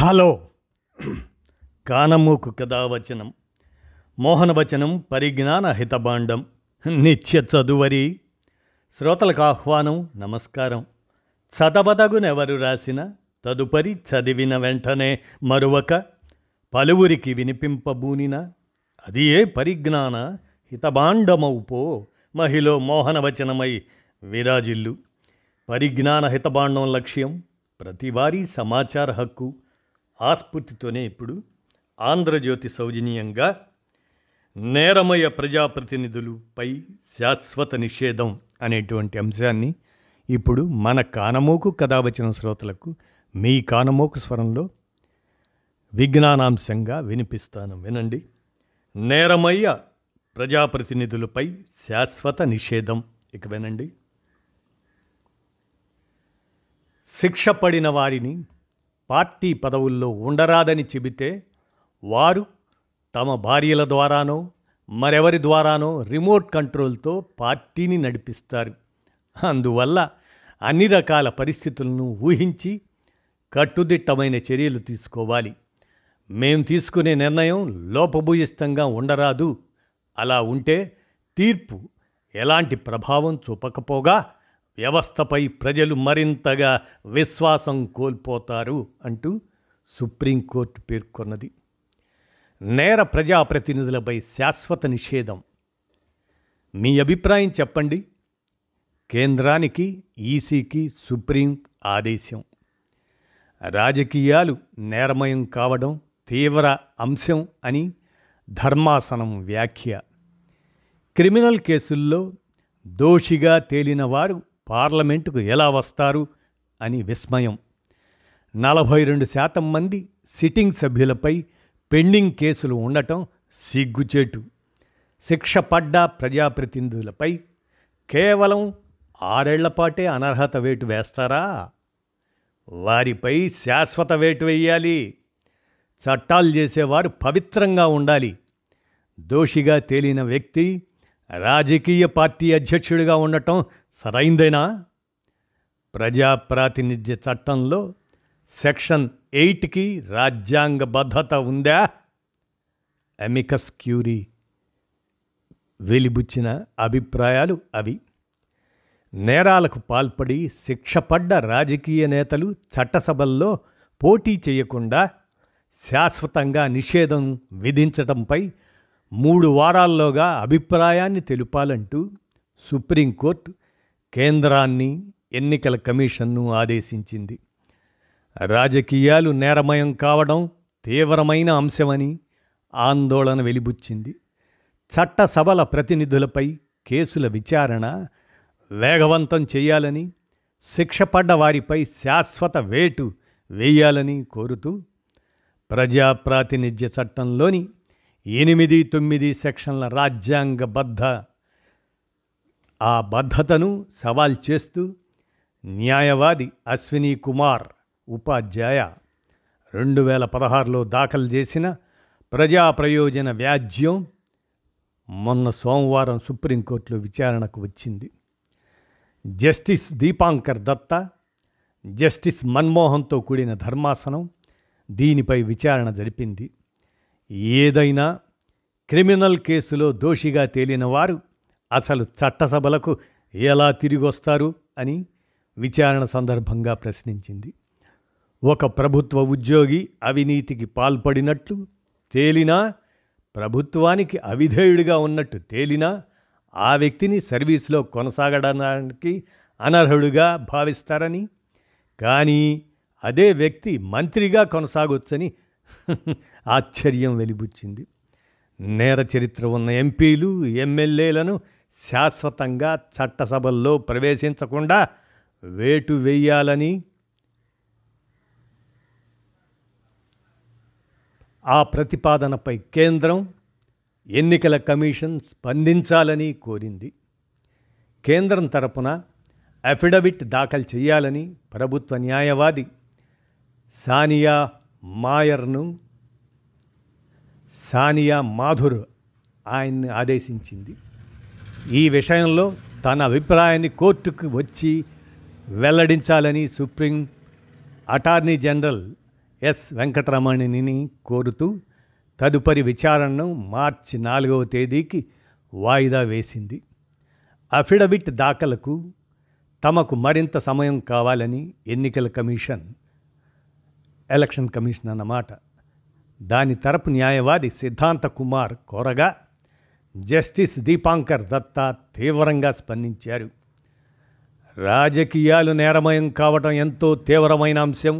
Hello కానమూకు కథావచనం మోహనవచనం పరిజ్ఞాన హితభాండం నిత్య చదువరి శ్రోతలకు ఆహ్వానం నమస్కారం. చదవదగునెవరు రాసిన తదుపరి చదివిన వెంటనే మరువక పలువురికి వినిపింపబూనిన అది ఏ పరిజ్ఞాన హితభాండమౌపో మహిళ మోహనవచనమై విరాజిల్లు. పరిజ్ఞాన హితభాండం లక్ష్యం ప్రతివారీ సమాచార హక్కు. ఆస్ఫూర్తితోనే ఇప్పుడు ఆంధ్రజ్యోతి సౌజన్యంగా నేరమయ ప్రజాప్రతినిధులపై శాశ్వత నిషేధం అనేటువంటి అంశాన్ని ఇప్పుడు మన కానమోకు కథావచన శ్రోతలకు మీ కానమోకు స్వరంలో విజ్ఞానాంశంగా వినిపిస్తాను, వినండి. నేరమయ్య ప్రజాప్రతినిధులపై శాశ్వత నిషేధం. ఇక వినండి. శిక్ష పడిన వారిని పార్టీ పదవుల్లో ఉండరాదని చెబితే వారు తమ భార్యల ద్వారానో మరెవరి ద్వారానో రిమోట్ కంట్రోల్తో పార్టీని నడిపిస్తారు. అందువల్ల అన్ని రకాల పరిస్థితులను ఊహించి కట్టుదిట్టమైన చర్యలు తీసుకోవాలి. మేం తీసుకునే నిర్ణయం లోపభూయిష్టంగా ఉండరాదు. అలా ఉంటే తీర్పు ఎలాంటి ప్రభావం చూపకపోగా వ్యవస్థపై ప్రజలు మరింతగా విశ్వాసం కోల్పోతారు అంటూ సుప్రీంకోర్టు పేర్కొన్నది. నేర ప్రజాప్రతినిధులపై శాశ్వత నిషేధం. మీ అభిప్రాయం చెప్పండి. కేంద్రానికి ఈసీకి సుప్రీం ఆదేశం. రాజకీయాలు నేరమయం కావడం తీవ్ర అంశం అని ధర్మాసనం వ్యాఖ్య. క్రిమినల్ కేసుల్లో దోషిగా తేలిన వారు పార్లమెంటుకు ఎలా వస్తారు అని విస్మయం. 42% మంది సిట్టింగ్ సభ్యులపై పెండింగ్ కేసులు ఉండటం సిగ్గుచేటు. శిక్ష పడ్డ ప్రజాప్రతినిధులపై కేవలం 6 ఏళ్లపాటే అనర్హత వేటు వేస్తారా? వారిపై శాశ్వత వేటు వేయాలి. చట్టాలు చేసేవారు పవిత్రంగా ఉండాలి. దోషిగా తేలిన వ్యక్తి రాజకీయ పార్టీ అధ్యక్షుడిగా ఉండటం సరైందేనా? ప్రజాప్రాతినిధ్య చట్టంలో సెక్షన్ 8కి రాజ్యాంగబద్ధత ఉందా? అమికస్ క్యూరీ వెలిబుచ్చిన అభిప్రాయాలు అవి. నేరాలకు పాల్పడి శిక్షపడ్డ రాజకీయ నేతలు చట్టసభల్లో పోటీ చేయకుండా శాశ్వతంగా నిషేధం విధించటంపై 3 వారాల్లోగా అభిప్రాయాన్ని తెలుపాలంటూ సుప్రీంకోర్టు కేంద్రాన్ని ఎన్నికల కమిషన్ను ఆదేశించింది. రాజకీయాలు నేరమయం కావడం తీవ్రమైన అంశమని ఆందోళన వెలిబుచ్చింది. చట్టసభల ప్రతినిధులపై కేసుల విచారణ వేగవంతం చేయాలని, శిక్షపడ్డ వారిపై శాశ్వత వేటు వేయాలని కోరుతూ ప్రజాప్రాతినిధ్య చట్టంలోని 8, 9 సెక్షన్ల రాజ్యాంగబద్ధ ఆ బద్ధతను సవాల్ చేస్తూ న్యాయవాది అశ్విని కుమార్ ఉపాధ్యాయ 2016లో దాఖలు చేసిన ప్రజా ప్రయోజన వ్యాజ్యం మొన్న సోమవారం సుప్రీంకోర్టులో విచారణకు వచ్చింది. జస్టిస్ దీపాంకర్ దత్తా, జస్టిస్ మన్మోహన్తో కూడిన ధర్మాసనం దీనిపై విచారణ జరిపింది. ఏదైనా క్రిమినల్ కేసులో దోషిగా తేలిన వారు అసలు చట్టసభలకు ఎలా తిరిగొస్తారు అని విచారణ సందర్భంగా ప్రశ్నించింది. ఒక ప్రభుత్వ ఉద్యోగి అవినీతికి పాల్పడినట్లు తేలినా, ప్రభుత్వానికి అవిధేయుడిగా ఉన్నట్టు తేలినా ఆ వ్యక్తిని సర్వీసులో కొనసాగడానికి అనర్హుడుగా భావిస్తారని, కానీ అదే వ్యక్తి మంత్రిగా కొనసాగొచ్చని ఆశ్చర్యం వెలిబుచ్చింది. నేర చరిత్ర ఉన్న ఎంపీలు, ఎమ్మెల్యేలను శాశ్వతంగా చట్టసభల్లో ప్రవేశించకుండా వేటు వేయాలని, ఆ ప్రతిపాదనపై కేంద్రం ఎన్నికల కమిషన్ స్పందించాలని కోరింది. కేంద్రం తరపున అఫిడవిట్ దాఖలు చేయాలని ప్రభుత్వ న్యాయవాది సానియా మాథుర్ ఆయన్ని ఆదేశించింది. ఈ విషయంలో తన అభిప్రాయాన్ని కోర్టుకు వచ్చి వెల్లడించాలని సుప్రీం అటార్నీ జనరల్ ఎస్ వెంకటరమణిని కోరుతూ తదుపరి విచారణను మార్చి 4వ తేదీకి వాయిదా వేసింది. అఫిడవిట్ దాఖలకు తమకు మరింత సమయం కావాలని ఎలక్షన్ కమిషన్ అన్నమాట. దాని తరపు న్యాయవాది సిద్ధాంత కుమార్ కోరగా జస్టిస్ దీపాంకర్ దత్తా తీవ్రంగా స్పందించారు. రాజకీయాలు నేరమయం కావటం ఎంతో తీవ్రమైన అంశం.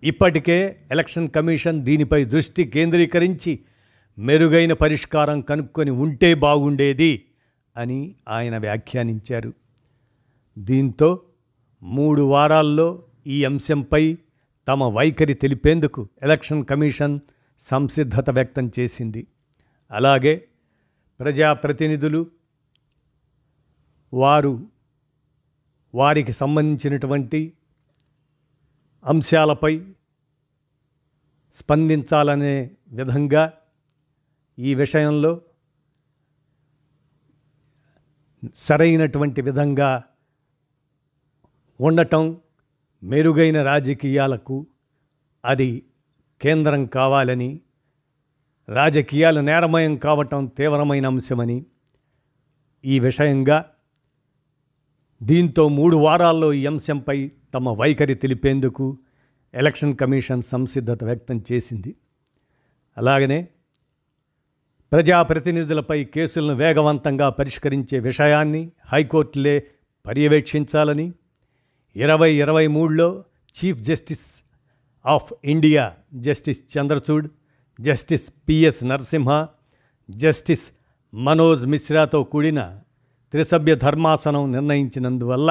ఇప్పటికే ఎలక్షన్ కమిషన్ దీనిపై దృష్టి కేంద్రీకరించి మెరుగైన పరిష్కారం కనుక్కొని ఉంటే బాగుండేది అని ఆయన వ్యాఖ్యానించారు. దీంతో 3 వారాల్లో ఈ అంశంపై తమ వైఖరి తెలిపేందుకు ఎలక్షన్ కమిషన్ సంసిద్ధత వ్యక్తం చేసింది. అలాగే ప్రజాప్రతినిధులు వారికి సంబంధించినటువంటి అంశాలపై స్పందించాలనే విధంగా ఈ విషయంలో సరైనటువంటి విధంగా ఉండటం, మెరుగైన రాజకీయాలకు అది కేంద్రం కావాలని, రాజకీయాలు నేరమయం కావటం తీవ్రమైన అంశమని ఈ విషయంగా దీంతో 3 వారాల్లో ఈ అంశంపై తమ వైఖరి తెలిపేందుకు ఎలక్షన్ కమిషన్ సంసిద్ధత వ్యక్తం చేసింది. అలాగనే ప్రజాప్రతినిధులపై కేసులను వేగవంతంగా పరిష్కరించే విషయాన్ని హైకోర్టులే పర్యవేక్షించాలని 2023లో chief justice of India justice Chandrachud, justice PS Narasimha, justice Manoj మిశ్రాతో కూడిన త్రిసభ్య ధర్మాసనం నిర్ణయించినందువల్ల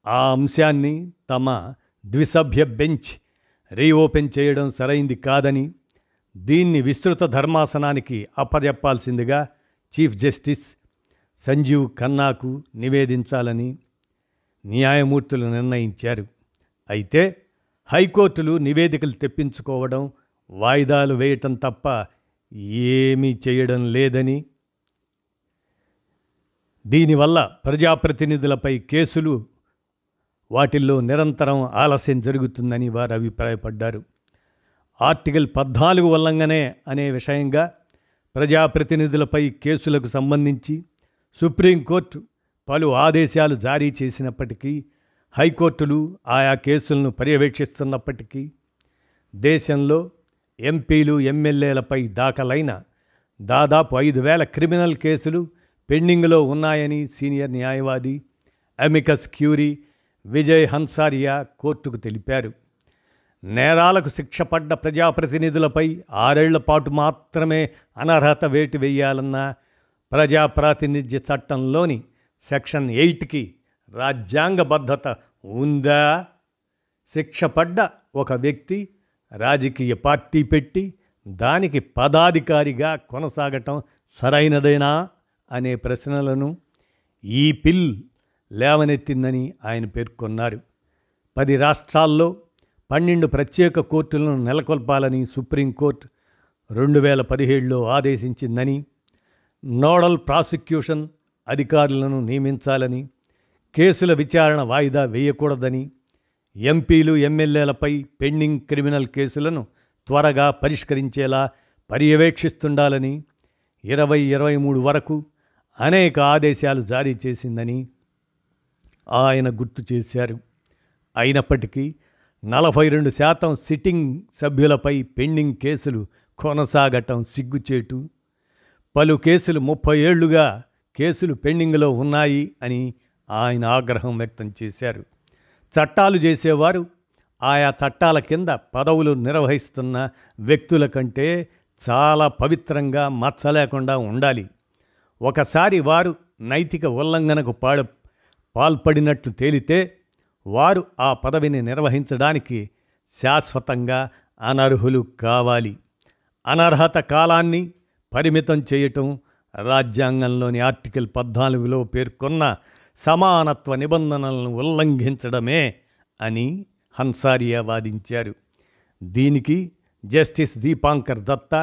ఆ అంశాన్ని తమ ద్విసభ్య బెంచ్ రీఓపెన్ చేయడం సరైంది కాదని, దీన్ని విస్తృత ధర్మాసనానికి అప్పజెప్పాల్సిందిగా చీఫ్ జస్టిస్ సంజీవ్ ఖన్నాకు నివేదించాలని న్యాయమూర్తులు నిర్ణయించారు. అయితే హైకోర్టులు నివేదికలు తెప్పించుకోవడం, వాయిదాలు వేయటం తప్ప ఏమీ చేయడం లేదని, దీనివల్ల ప్రజాప్రతినిధులపై కేసులు వాటిల్లో నిరంతరం ఆలస్యం జరుగుతుందని వారు అభిప్రాయపడ్డారు. ఆర్టికల్ 14 ఉల్లంఘనే అనే విషయంగా ప్రజాప్రతినిధులపై కేసులకు సంబంధించి సుప్రీంకోర్టు పలు ఆదేశాలు జారీ చేసినప్పటికీ, హైకోర్టులు ఆయా కేసులను పర్యవేక్షిస్తున్నప్పటికీ దేశంలో ఎంపీలు, ఎమ్మెల్యేలపై దాఖలైన దాదాపు 5,000 క్రిమినల్ కేసులు పెండింగ్లో ఉన్నాయని సీనియర్ న్యాయవాది అమికస్ క్యూరీ విజయ్ హన్సారియా కోర్టుకు తెలిపారు. నేరాలకు శిక్ష పడ్డ ప్రజాప్రతినిధులపై 6 ఏళ్ల పాటు మాత్రమే అనర్హత వేటు వేయాలన్న ప్రజాప్రాతినిధ్య చట్టంలోని సెక్షన్ 8కి రాజ్యాంగబద్ధత ఉందా? శిక్ష పడ్డ ఒక వ్యక్తి రాజకీయ పార్టీ పెట్టి దానికి పదాధికారిగా కొనసాగటం సరైనదేనా అనే ప్రశ్నలను ఈ బిల్ లేవనెత్తిందని ఆయన పేర్కొన్నారు. 10 రాష్ట్రాల్లో 12 ప్రత్యేక కోర్టులను నెలకొల్పాలని సుప్రీంకోర్టు 2017లో ఆదేశించిందని, నోడల్ ప్రాసిక్యూషన్ అధికారులను నియమించాలని, కేసుల విచారణ వాయిదా వేయకూడదని, ఎంపీలు, ఎమ్మెల్యేలపై పెండింగ్ క్రిమినల్ కేసులను త్వరగా పరిష్కరించేలా పర్యవేక్షిస్తుండాలని 2023 వరకు అనేక ఆదేశాలు జారీ చేసిందని ఆయన గుర్తు చేశారు. అయినప్పటికీ 42% సిట్టింగ్ సభ్యులపై పెండింగ్ కేసులు కొనసాగటం సిగ్గుచేటు. పలు కేసులు 30 ఏళ్లుగా కేసులు పెండింగ్లో ఉన్నాయి అని ఆయన ఆగ్రహం వ్యక్తం చేశారు. చట్టాలు చేసేవారు ఆయా చట్టాల కింద పదవులు నిర్వహిస్తున్న వ్యక్తుల కంటే చాలా పవిత్రంగా మచ్చలేకుండా ఉండాలి. ఒకసారి వారు నైతిక ఉల్లంఘనకు పాల్పడినట్లు తేలితే వారు ఆ పదవిని నిర్వహించడానికి శాశ్వతంగా అనర్హులు కావాలి. అనర్హత కాలాన్ని పరిమితం చేయటం రాజ్యాంగంలోని ఆర్టికల్ 14లో పేర్కొన్న సమానత్వ నిబంధనలను ఉల్లంఘించడమే అని హన్సారియా వాదించారు. దీనికి జస్టిస్ దీపాంకర్ దత్తా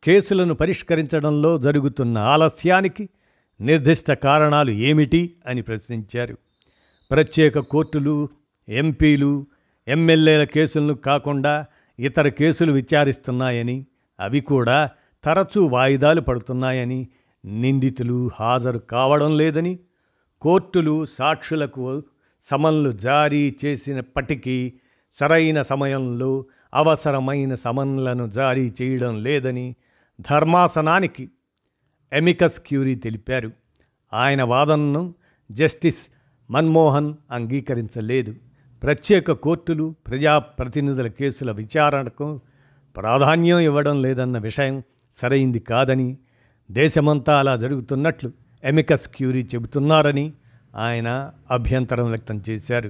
కేసులను పరిష్కరించడంలో జరుగుతున్న ఆలస్యానికి నిర్దిష్ట కారణాలు ఏమిటి అని ప్రశ్నించారు. ప్రత్యేక కోర్టులు, ఎంపీలు, ఎమ్మెల్యేల కేసులను కాకుండా ఇతర కేసులు విచారిస్తున్నాయని, అవి కూడా తరచూ వాయిదాలు పడుతున్నాయని, నిందితులు హాజరు కావడం లేదని, కోర్టులు సాక్షులకు సమన్లు జారీ చేసినప్పటికీ సరైన సమయంలో అవసరమైన సమన్లను జారీ చేయడం లేదని ధర్మాసనానికి ఎమికస్ క్యూరీ తెలిపారు. ఆయన వాదనను జస్టిస్ మన్మోహన్ అంగీకరించలేదు. ప్రత్యేక కోర్టులు ప్రజాప్రతినిధుల కేసుల విచారణకు ప్రాధాన్యం ఇవ్వడం లేదన్న విషయం సరైంది కాదని, దేశమంతా అలా జరుగుతున్నట్లు ఎమికస్ క్యూరీ చెబుతున్నారని ఆయన అభ్యంతరం వ్యక్తం చేశారు.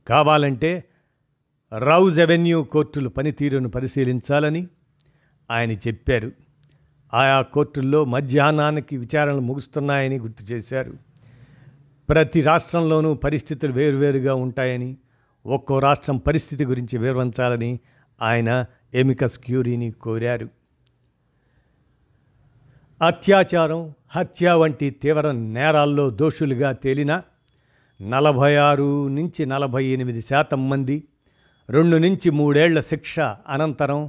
కావాలంటే రౌజ్ అవెన్యూ కోర్టుల పనితీరును పరిశీలించాలని ఆయన చెప్పారు. ఆయా కోర్టుల్లో మధ్యాహ్నానికి విచారణలు ముగుస్తున్నాయని గుర్తు చేశారు. ప్రతి రాష్ట్రంలోనూ పరిస్థితులు వేరువేరుగా ఉంటాయని, ఒక్కో రాష్ట్రం పరిస్థితి గురించి వివరించాలని ఆయన ఎమికస్ క్యూరీని కోరారు. అత్యాచారం, హత్య వంటి తీవ్ర నేరాల్లో దోషులుగా తేలిన 46-48% మంది 2-3 ఏళ్ల శిక్ష అనంతరం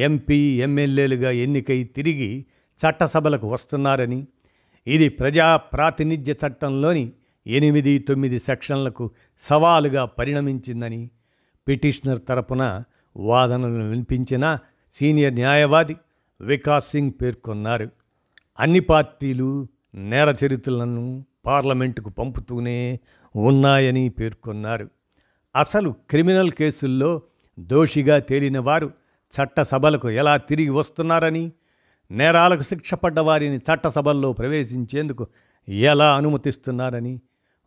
ఎంపీ, ఎమ్మెల్యేలుగా ఎన్నికై తిరిగి చట్టసభలకు వస్తున్నారని, ఇది ప్రజా ప్రాతినిధ్య చట్టంలోని 8-9 సెక్షన్లకు సవాలుగా పరిణమించిందని పిటిషనర్ తరపున వాదనలు వినిపించిన సీనియర్ న్యాయవాది వికాస్ సింగ్ పేర్కొన్నారు. అన్ని పార్టీలు నేర చరిత్రలను పార్లమెంటుకు పంపుతూనే ఉన్నాయని పేర్కొన్నారు. అసలు క్రిమినల్ కేసుల్లో దోషిగా తేలిన వారు చట్టసభలకు ఎలా తిరిగి వస్తున్నారని, నేరాలకు శిక్ష పడ్డ వారిని చట్టసభల్లో ప్రవేశించేందుకు ఎలా అనుమతిస్తున్నారని,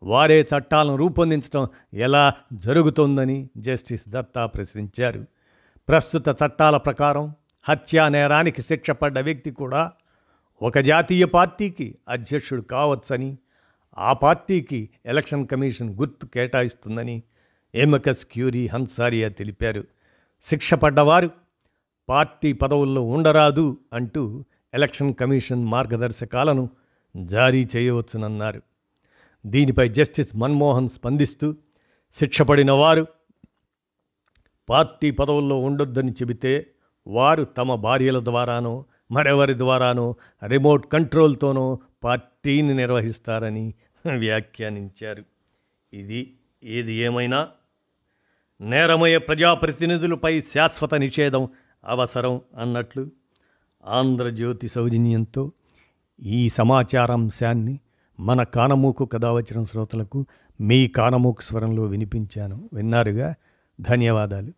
వారే చట్టాలను రూపొందించడం ఎలా జరుగుతోందని జస్టిస్ దత్తా ప్రశ్నించారు. ప్రస్తుత చట్టాల ప్రకారం హత్యా నేరానికి శిక్ష పడ్డ వ్యక్తి కూడా ఒక జాతీయ పార్టీకి అధ్యక్షుడు కావచ్చని, ఆ పార్టీకి ఎలక్షన్ కమిషన్ గుర్తు కేటాయిస్తుందని ఎమికస్ క్యూరీ హన్సారియా తెలిపారు. శిక్ష పడ్డవారు పార్టీ పదవుల్లో ఉండరాదు అంటూ ఎలక్షన్ కమిషన్ మార్గదర్శకాలను జారీ చేయవచ్చునన్నారు. దీనిపై జస్టిస్ మన్మోహన్ స్పందిస్తూ, శిక్ష పడిన వారు పార్టీ పదవుల్లో ఉండొద్దని చెబితే వారు తమ భార్యల ద్వారానో మరెవరి ద్వారానో రిమోట్ కంట్రోల్తోనో పార్టీని నిర్వహిస్తారని వ్యాఖ్యానించారు. ఏది ఏమైనా నేరమయ ప్రజాప్రతినిధులపై శాశ్వత నిషేధం అవసరం అన్నట్లు ఆంధ్రజ్యోతి సౌజన్యంతో ఈ సమాచారాంశాన్ని మన కానమూకు కథావచనం శ్రోతలకు మీ కానమూకు స్వరంలో వినిపించాను. విన్నారుగా. ధన్యవాదాలు.